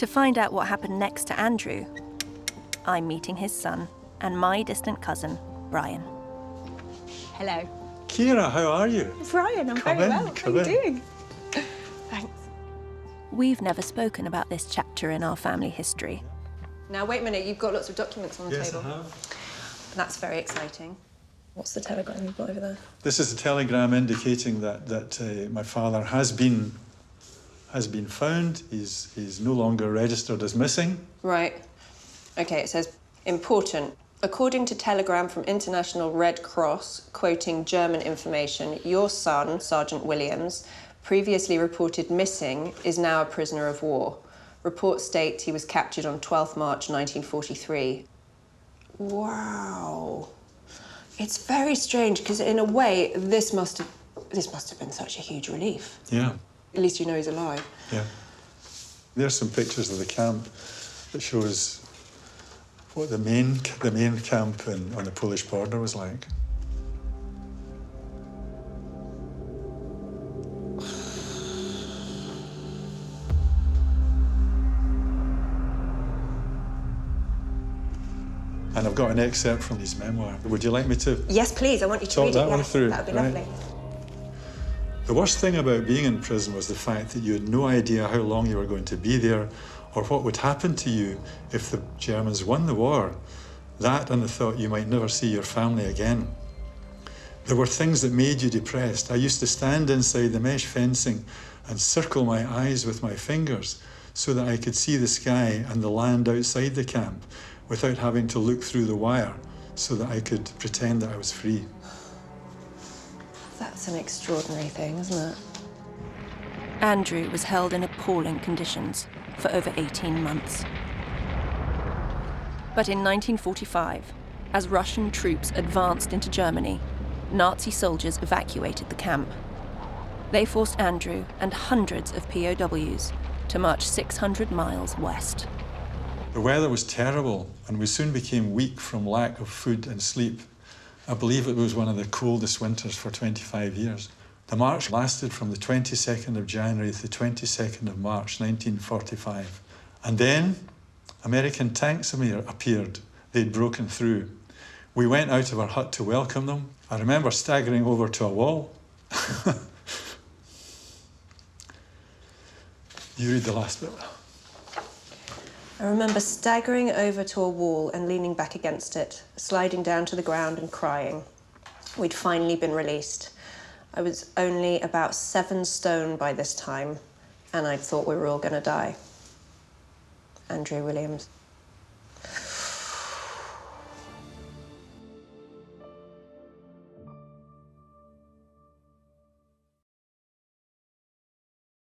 To find out what happened next to Andrew, I'm meeting his son and my distant cousin, Brian. Hello. Keira, how are you? Brian, I'm very well. How are you doing? Thanks. We've never spoken about this chapter in our family history. Now, wait a minute. You've got lots of documents on the table. Yes, I have. That's very exciting. What's the telegram you've got over there? This is a telegram indicating that my father has been found. He's no longer registered as missing. Right. OK, it says, important. According to telegram from International Red Cross, quoting German information, your son, Sergeant Williams, previously reported missing, is now a prisoner of war. Reports state he was captured on 12th March 1943. Wow. It's very strange, because in a way, this must have been such a huge relief. Yeah. At least you know he's alive. Yeah. There's some pictures of the camp that shows what the main camp on the Polish border was like. And I've got an excerpt from his memoir. Would you like me to? Yes, please. I want you to read it. Talk that one through. That would be lovely. The worst thing about being in prison was the fact that you had no idea how long you were going to be there or what would happen to you if the Germans won the war. That and the thought you might never see your family again. There were things that made you depressed. I used to stand inside the mesh fencing and circle my eyes with my fingers so that I could see the sky and the land outside the camp without having to look through the wire so that I could pretend that I was free. That's an extraordinary thing, isn't it? Andrew was held in appalling conditions for over 18 months. But in 1945, as Russian troops advanced into Germany, Nazi soldiers evacuated the camp. They forced Andrew and hundreds of POWs to march 600 miles west. The weather was terrible, and we soon became weak from lack of food and sleep. I believe it was one of the coldest winters for 25 years. The march lasted from the 22nd of January to the 22nd of March 1945. And then American tanks appeared. They'd broken through. We went out of our hut to welcome them. I remember staggering over to a wall. You read the last bit. I remember staggering over to a wall and leaning back against it, sliding down to the ground and crying. We'd finally been released. I was only about 7 stone by this time, and I'd thought we were all going to die. Andrew Williams.